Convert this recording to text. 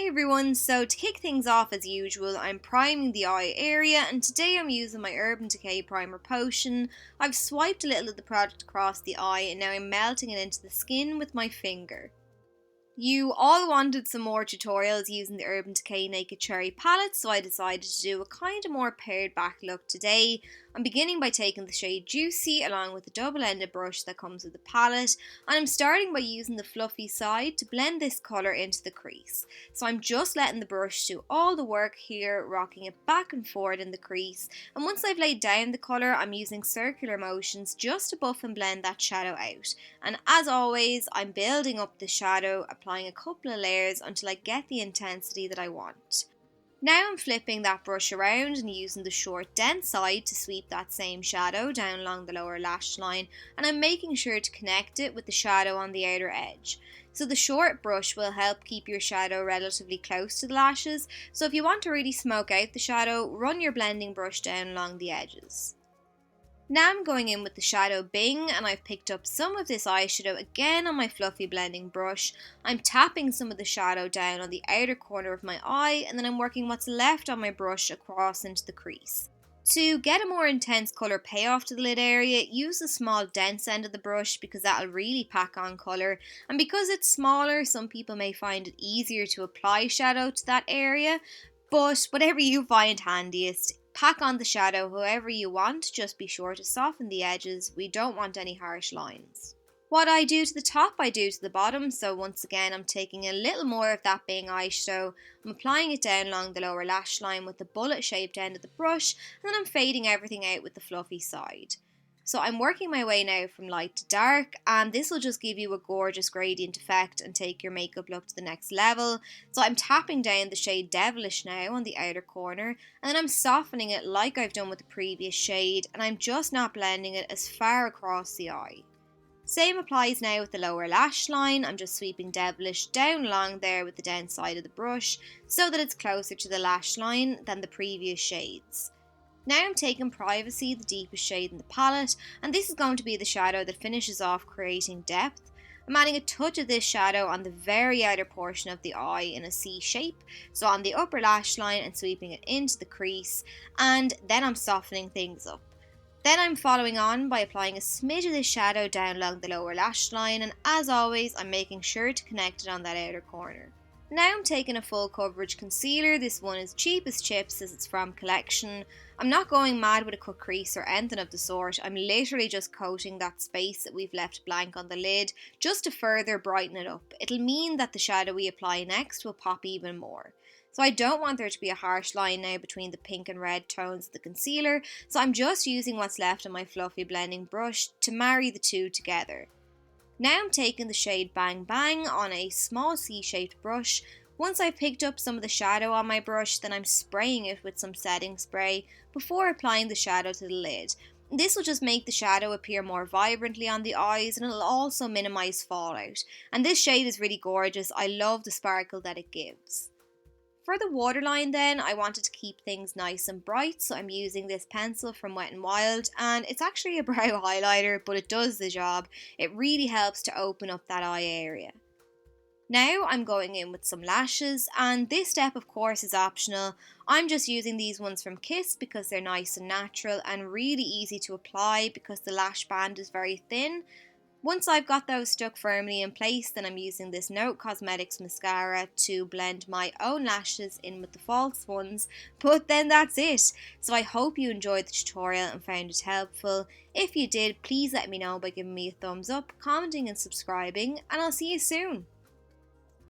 Hey everyone, so to kick things off as usual, I'm priming the eye area and today I'm using my Urban Decay Primer Potion. I've swiped a little of the product across the eye and now I'm melting it into the skin with my finger. You all wanted some more tutorials using the Urban Decay Naked Cherry palette, so I decided to do a kind of more pared back look today. I'm beginning by taking the shade Juicy along with the double-ended brush that comes with the palette, and I'm starting by using the fluffy side to blend this colour into the crease. So I'm just letting the brush do all the work here, rocking it back and forward in the crease, and once I've laid down the colour, I'm using circular motions just to buff and blend that shadow out. And as always, I'm building up the shadow, applying a couple of layers until I get the intensity that I want. Now I'm flipping that brush around and using the short dense side to sweep that same shadow down along the lower lash line, and I'm making sure to connect it with the shadow on the outer edge. So the short brush will help keep your shadow relatively close to the lashes, so if you want to really smoke out the shadow, run your blending brush down along the edges. Now I'm going in with the shadow Bing and I've picked up some of this eyeshadow again on my fluffy blending brush. I'm tapping some of the shadow down on the outer corner of my eye and then I'm working what's left on my brush across into the crease. To get a more intense colour payoff to the lid area, use the small dense end of the brush because that'll really pack on colour, and because it's smaller, some people may find it easier to apply shadow to that area, but whatever you find handiest. Pack on the shadow however you want, just be sure to soften the edges, we don't want any harsh lines. What I do to the top, I do to the bottom, so once again I'm taking a little more of that Bing eyeshadow, I'm applying it down along the lower lash line with the bullet shaped end of the brush, and then I'm fading everything out with the fluffy side. So I'm working my way now from light to dark, and this will just give you a gorgeous gradient effect and take your makeup look to the next level. So I'm tapping down the shade Devilish now on the outer corner, and then I'm softening it like I've done with the previous shade, and I'm just not blending it as far across the eye. Same applies now with the lower lash line. I'm just sweeping Devilish down along there with the dense side of the brush so that it's closer to the lash line than the previous shades. Now I'm taking Privacy, the deepest shade in the palette, and this is going to be the shadow that finishes off creating depth. I'm adding a touch of this shadow on the very outer portion of the eye in a C shape, so on the upper lash line and sweeping it into the crease, and then I'm softening things up. Then I'm following on by applying a smidge of this shadow down along the lower lash line, and as always I'm making sure to connect it on that outer corner. Now I'm taking a full coverage concealer. This one is cheap as chips as it's from Collection. I'm not going mad with a cut crease or anything of the sort. I'm literally just coating that space that we've left blank on the lid just to further brighten it up. It'll mean that the shadow we apply next will pop even more. So I don't want there to be a harsh line now between the pink and red tones of the concealer, so I'm just using what's left on my fluffy blending brush to marry the two together. Now I'm taking the shade Bang Bang on a small C-shaped brush. Once I've picked up some of the shadow on my brush, then I'm spraying it with some setting spray before applying the shadow to the lid. This will just make the shadow appear more vibrantly on the eyes and it'll also minimise fallout. And this shade is really gorgeous, I love the sparkle that it gives. For the waterline then, I wanted to keep things nice and bright, so I'm using this pencil from Wet n Wild, and it's actually a brow highlighter, but it does the job. It really helps to open up that eye area. Now I'm going in with some lashes, and this step of course is optional. I'm just using these ones from Kiss because they're nice and natural and really easy to apply because the lash band is very thin. Once I've got those stuck firmly in place, then I'm using this Note Cosmetics mascara to blend my own lashes in with the false ones, but then that's it. So I hope you enjoyed the tutorial and found it helpful. If you did, please let me know by giving me a thumbs up, commenting and subscribing, and I'll see you soon.